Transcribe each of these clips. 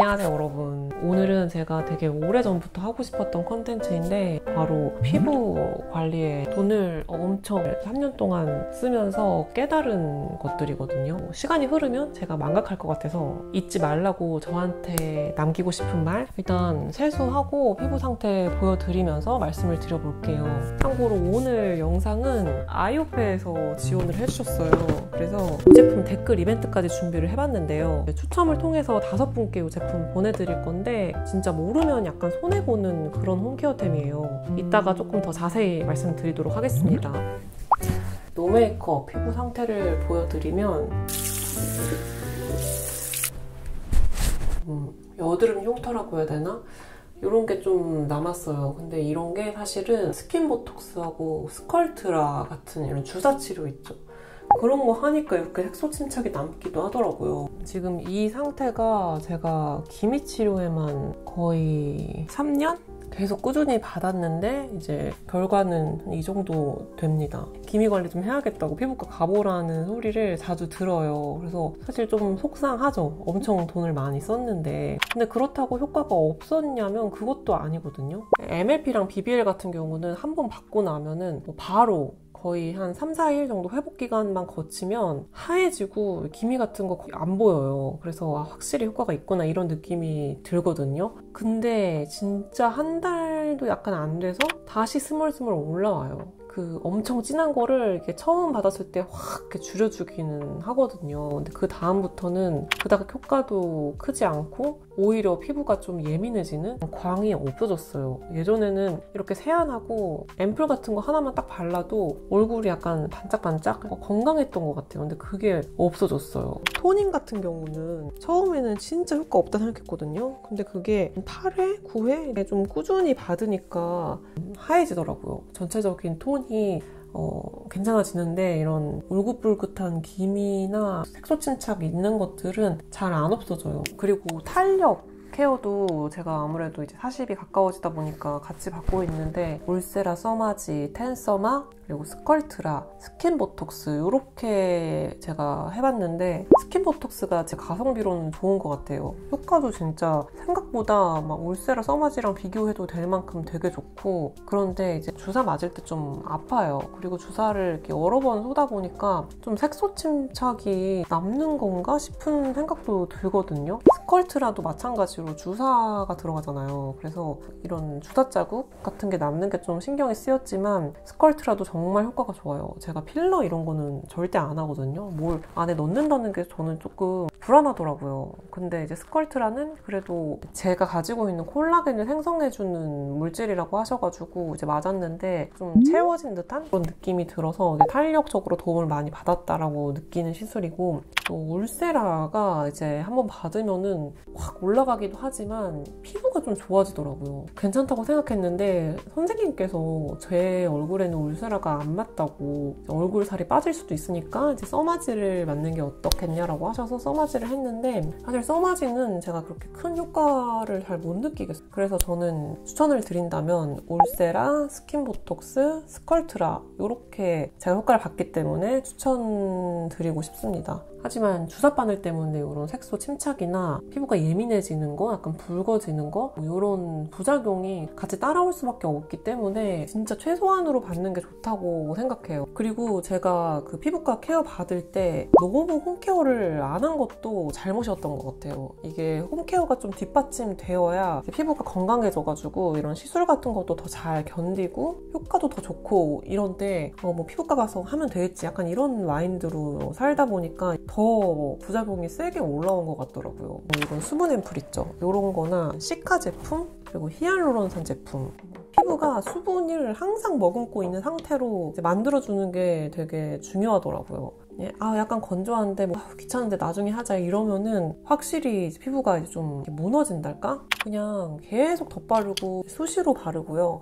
안녕하세요 여러분. 오늘은 제가 되게 오래전부터 하고 싶었던 컨텐츠인데 바로 피부 관리에 돈을 엄청 3년 동안 쓰면서 깨달은 것들이거든요. 시간이 흐르면 제가 망각할 것 같아서 잊지 말라고 저한테 남기고 싶은 말, 일단 세수하고 피부 상태 보여드리면서 말씀을 드려볼게요. 참고로 오늘 영상은 아이오페에서 지원을 해주셨어요. 그래서 이 제품 댓글 이벤트까지 준비를 해봤는데요. 추첨을 통해서 5분께 이 제품 보내드릴 건데 진짜 모르면 약간 손해보는 그런 홈케어템이에요. 이따가 조금 더 자세히 말씀드리도록 하겠습니다. 노메이크업 피부 상태를 보여드리면 여드름 흉터라고 해야 되나? 이런 게 좀 남았어요. 근데 이런 게 사실은 스킨 보톡스하고 스컬트라 같은 이런 주사 치료 있죠. 그런 거 하니까 이렇게 색소 침착이 남기도 하더라고요. 지금 이 상태가 제가 기미 치료에만 거의 3년? 계속 꾸준히 받았는데 이제 결과는 이 정도 됩니다. 기미 관리 좀 해야겠다고 피부과 가보라는 소리를 자주 들어요. 그래서 사실 좀 속상하죠. 엄청 돈을 많이 썼는데. 근데 그렇다고 효과가 없었냐면 그것도 아니거든요. MLP랑 BBL 같은 경우는 한번 받고 나면은 바로 거의 한 3, 4일 정도 회복 기간만 거치면 하얘지고 기미 같은 거 거의 안 보여요. 그래서 확실히 효과가 있구나 이런 느낌이 들거든요. 근데 진짜 한 달도 약간 안 돼서 다시 스멀스멀 올라와요. 그 엄청 진한 거를 이렇게 처음 받았을 때 확 이렇게 줄여주기는 하거든요. 근데 그 다음부터는 그닥 효과도 크지 않고 오히려 피부가 좀 예민해지는 광이 없어졌어요. 예전에는 이렇게 세안하고 앰플 같은 거 하나만 딱 발라도 얼굴이 약간 반짝반짝 건강했던 것 같아요. 근데 그게 없어졌어요. 토닝 같은 경우는 처음에는 진짜 효과 없다 생각했거든요. 근데 그게 8회, 9회 좀 꾸준히 받으니까 하얘지더라고요. 전체적인 톤이 괜찮아지는데 이런 울긋불긋한 기미나 색소 침착이 있는 것들은 잘 안 없어져요. 그리고 탄력 케어도 제가 아무래도 이제 40이 가까워지다 보니까 같이 받고 있는데 울세라 써마지, 텐서마, 그리고 스컬트라, 스킨 보톡스 이렇게 제가 해봤는데 스킨 보톡스가 제 가성비로는 좋은 것 같아요. 효과도 진짜 생각보다 막 울세라 써마지랑 비교해도 될 만큼 되게 좋고, 그런데 이제 주사 맞을 때 좀 아파요. 그리고 주사를 이렇게 여러 번 쏘다 보니까 좀 색소 침착이 남는 건가 싶은 생각도 들거든요. 스컬트라도 마찬가지로 주사가 들어가잖아요. 그래서 이런 주사 자국 같은 게 남는 게 좀 신경이 쓰였지만 스컬트라도 정말 효과가 좋아요. 제가 필러 이런 거는 절대 안 하거든요. 뭘 안에 넣는다는 게 저는 조금 불안하더라고요. 근데 이제 스컬트라는 그래도 제가 가지고 있는 콜라겐을 생성해주는 물질이라고 하셔가지고 이제 맞았는데 좀 채워진 듯한 그런 느낌이 들어서 탄력적으로 도움을 많이 받았다라고 느끼는 시술이고, 또 울세라가 이제 한번 받으면은 확 올라가기도 하지만 피부가 좀 좋아지더라고요. 괜찮다고 생각했는데 선생님께서 제 얼굴에는 울세라가 안 맞다고, 얼굴 살이 빠질 수도 있으니까 이제 써마지를 맞는 게 어떻겠냐라고 하셔서 써마지를 했는데, 사실 써마지는 제가 그렇게 큰 효과를 잘 못 느끼겠어요. 그래서 저는 추천을 드린다면 울세라, 스킨 보톡스, 스컬트라 이렇게 제가 효과를 봤기 때문에 추천드리고 싶습니다. 하지만 주사바늘 때문에 이런 색소 침착이나 피부가 예민해지는 거, 약간 붉어지는 거, 이런 부작용이 같이 따라올 수밖에 없기 때문에 진짜 최소한으로 받는 게 좋다고 생각해요. 그리고 제가 그 피부과 케어 받을 때 너무 홈케어를 안 한 것도 잘못이었던 것 같아요. 이게 홈케어가 좀 뒷받침되어야 피부가 건강해져가지고 이런 시술 같은 것도 더 잘 견디고 효과도 더 좋고 이런데 뭐 피부과 가서 하면 되겠지 약간 이런 마인드로 살다 보니까 더 부작용이 세게 올라온 것 같더라고요. 이런 수분 앰플 있죠? 이런 거나 시카 제품, 그리고 히알루론산 제품. 피부가 수분을 항상 머금고 있는 상태로 이제 만들어주는 게 되게 중요하더라고요. 약간 건조한데 귀찮은데 나중에 하자 이러면은 확실히 피부가 이제 좀 무너진달까? 그냥 계속 덧바르고 수시로 바르고요.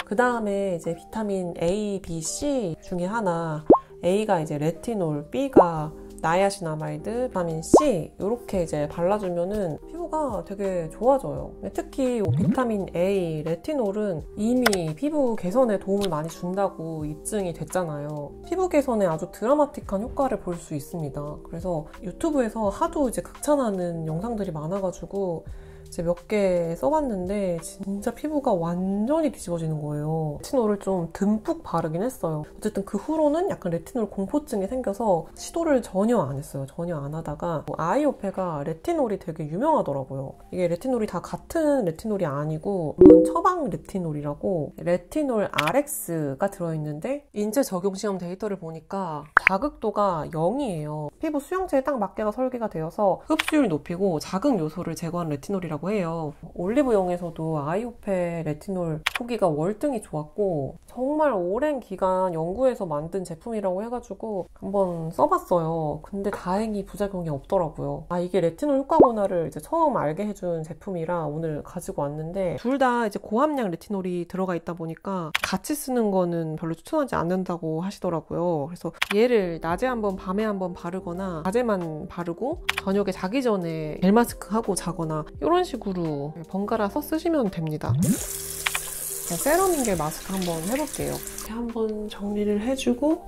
그 다음에 이제 비타민 A, B, C 중에 하나, A가 이제 레티놀, B가 나야시나마이드, 비타민C 이렇게 이제 발라주면은 피부가 되게 좋아져요. 특히 비타민 A, 레티놀은 이미 피부 개선에 도움을 많이 준다고 입증이 됐잖아요. 피부 개선에 아주 드라마틱한 효과를 볼 수 있습니다. 그래서 유튜브에서 하도 이제 극찬하는 영상들이 많아가지고 이제 몇 개 써봤는데 진짜 피부가 완전히 뒤집어지는 거예요. 레티놀을 좀 듬뿍 바르긴 했어요. 어쨌든 그 후로는 약간 레티놀 공포증이 생겨서 시도를 전혀 안 했어요. 전혀 안 하다가 아이오페가 레티놀이 되게 유명하더라고요. 이게 레티놀이 다 같은 레티놀이 아니고 물론 처방 레티놀이라고 레티놀 RX가 들어있는데 인체 적용 시험 데이터를 보니까 자극도가 0이에요. 피부 수용체에 딱 맞게가 설계가 되어서 흡수율 높이고 자극 요소를 제거한 레티놀이라고 해요. 올리브영에서도 아이오페 레티놀 후기가 월등히 좋았고 정말 오랜 기간 연구해서 만든 제품이라고 해가지고 한번 써봤어요. 근데 다행히 부작용이 없더라고요. 이게 레티놀 효과구나를 이제 처음 알게 해준 제품이라 오늘 가지고 왔는데 둘 다 이제 고함량 레티놀이 들어가 있다 보니까 같이 쓰는 거는 별로 추천하지 않는다고 하시더라고요. 그래서 얘를 낮에 한번 밤에 한번 바르거나 낮에만 바르고 저녁에 자기 전에 겔 마스크 하고 자거나 이런 식으로 번갈아서 쓰시면 됩니다. 세럼 겔 마스크 한번 해볼게요. 한번 정리를 해주고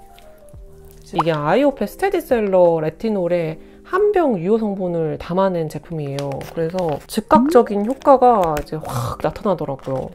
이게 아이오페 스테디셀러 레티놀에 한 병 유효 성분을 담아낸 제품이에요. 그래서 즉각적인 효과가 이제 확 나타나더라고요.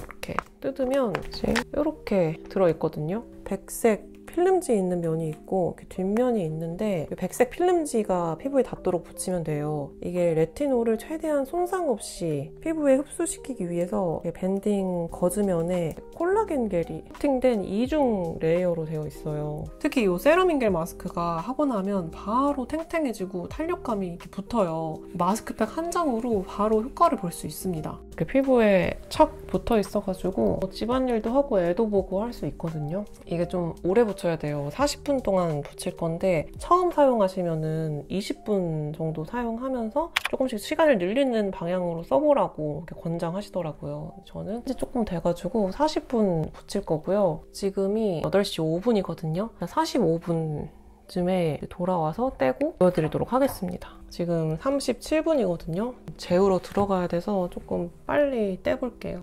이렇게 뜯으면 이제 이렇게 들어있거든요. 백색 필름지 있는 면이 있고 뒷면이 있는데 백색 필름지가 피부에 닿도록 붙이면 돼요. 이게 레티놀을 최대한 손상 없이 피부에 흡수시키기 위해서 밴딩 거즈면에 콜라겐 겔이 코팅된 이중 레이어로 되어 있어요. 특히 이 세럼 겔 마스크가 하고 나면 바로 탱탱해지고 탄력감이 이렇게 붙어요. 마스크팩 한 장으로 바로 효과를 볼 수 있습니다. 이렇게 피부에 착 붙어 있어가지고 집안일도 하고 애도 보고 할 수 있거든요. 이게 좀 오래 붙여야 돼요. 40분 동안 붙일 건데 처음 사용하시면은 20분 정도 사용하면서 조금씩 시간을 늘리는 방향으로 써보라고 이렇게 권장하시더라고요. 저는 이제 조금 돼가지고 40분 붙일 거고요. 지금이 8시 5분이거든요. 45분 쯤에 돌아와서 떼고 보여드리도록 하겠습니다. 지금 37분이거든요. 재우러 들어가야 돼서 조금 빨리 떼볼게요.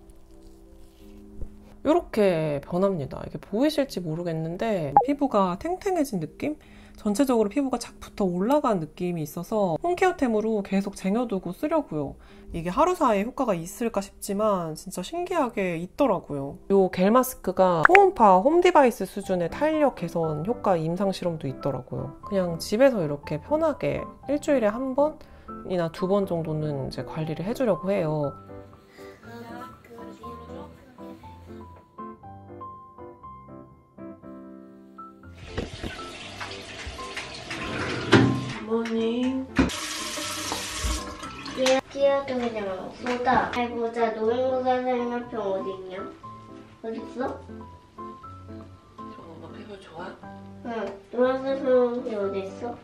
이렇게 변합니다. 이게 보이실지 모르겠는데 피부가 탱탱해진 느낌? 전체적으로 피부가 착 붙어 올라간 느낌이 있어서 홈케어템으로 계속 쟁여두고 쓰려고요. 이게 하루 사이에 효과가 있을까 싶지만 진짜 신기하게 있더라고요. 이 겔 마스크가 초음파 홈디바이스 수준의 탄력 개선 효과 임상 실험도 있더라고요. 그냥 집에서 이렇게 편하게 일주일에 한 번이나 2번 정도는 이제 관리를 해주려고 해요. 굿모닝. 찌어통이잖아. 보다. 잘 보자. 노인보다 생명병 어디 있냐? 어디 있어? 저거 엄마 피부 좋아? 응. 노란색 생명병 어디 있어?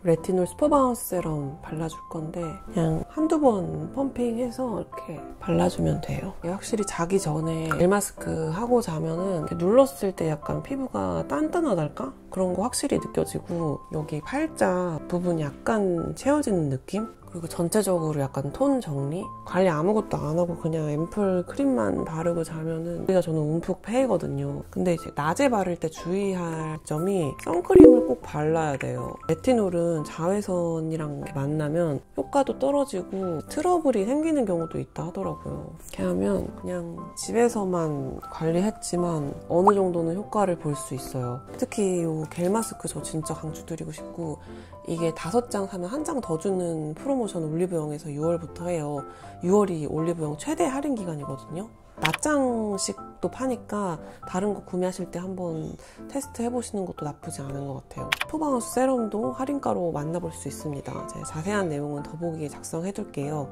레티놀 슈퍼바운스 세럼 발라줄 건데 그냥 한두 번 펌핑해서 이렇게 발라주면 돼요. 확실히 자기 전에 겔 마스크 하고 자면은 눌렀을 때 약간 피부가 단단하달까? 그런 거 확실히 느껴지고 여기 팔자 부분이 약간 채워지는 느낌? 그리고 전체적으로 약간 톤 정리? 관리 아무것도 안 하고 그냥 앰플 크림만 바르고 자면은 우리가 저는 움푹 패이거든요. 근데 이제 낮에 바를 때 주의할 점이 선크림을 꼭 발라야 돼요. 레티놀은 자외선이랑 만나면 효과도 떨어지고 트러블이 생기는 경우도 있다 하더라고요. 이렇게 하면 그냥 집에서만 관리했지만 어느 정도는 효과를 볼 수 있어요. 특히 이 겔 마스크 저 진짜 강추드리고 싶고 이게 5장 사면 1장 더 주는 프로모션 올리브영에서 6월부터 해요. 6월이 올리브영 최대 할인 기간이거든요. 낱장씩도 파니까 다른 거 구매하실 때 한번 테스트 해보시는 것도 나쁘지 않은 것 같아요. 슈퍼바운스 세럼도 할인가로 만나볼 수 있습니다. 제 자세한 내용은 더보기에 작성해둘게요.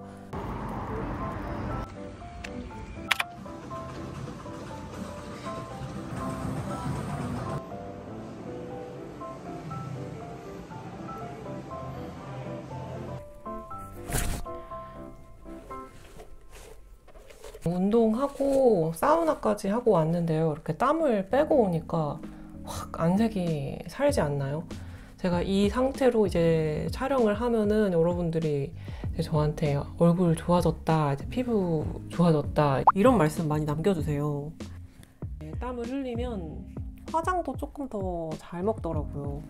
운동하고 사우나까지 하고 왔는데요. 이렇게 땀을 빼고 오니까 확 안색이 살지 않나요? 제가 이 상태로 이제 촬영을 하면은 여러분들이 이제 저한테 얼굴 좋아졌다, 이제 피부 좋아졌다 이런 말씀 많이 남겨주세요. 땀을 흘리면 화장도 조금 더 잘 먹더라고요.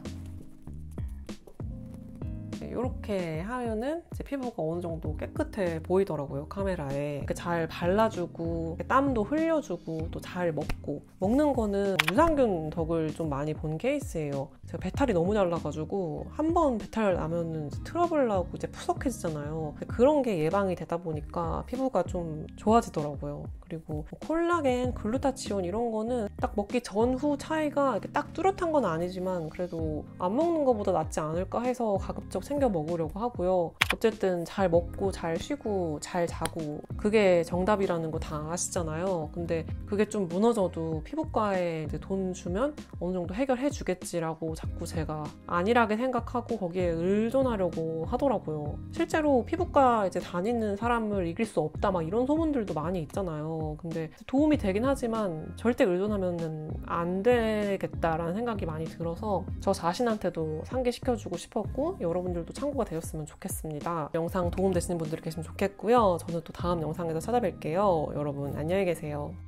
이렇게 하면은 제 피부가 어느 정도 깨끗해 보이더라고요, 카메라에. 잘 발라주고 땀도 흘려주고 또 잘 먹고, 먹는 거는 유산균 덕을 좀 많이 본 케이스예요. 제가 배탈이 너무 잘 나가지고 한 번 배탈 나면은 트러블 나고 이제 푸석해지잖아요. 그런 게 예방이 되다 보니까 피부가 좀 좋아지더라고요. 그리고 콜라겐, 글루타치온 이런 거는 딱 먹기 전후 차이가 이렇게 딱 뚜렷한 건 아니지만 그래도 안 먹는 것보다 낫지 않을까 해서 가급적 챙겨 먹으려고 하고요. 어쨌든 잘 먹고 잘 쉬고 잘 자고 그게 정답이라는 거 다 아시잖아요. 근데 그게 좀 무너져도 피부과에 이제 돈 주면 어느 정도 해결해 주겠지라고 자꾸 제가 안일하게 생각하고 거기에 의존하려고 하더라고요. 실제로 피부과 이제 다니는 사람을 이길 수 없다 막 이런 소문들도 많이 있잖아요. 근데 도움이 되긴 하지만 절대 의존하면 안 되겠다라는 생각이 많이 들어서 저 자신한테도 상기시켜주고 싶었고 여러분들도 참고가 되셨으면 좋겠습니다. 영상 도움되시는 분들이 계시면 좋겠고요. 저는 또 다음 영상에서 찾아뵐게요. 여러분 안녕히 계세요.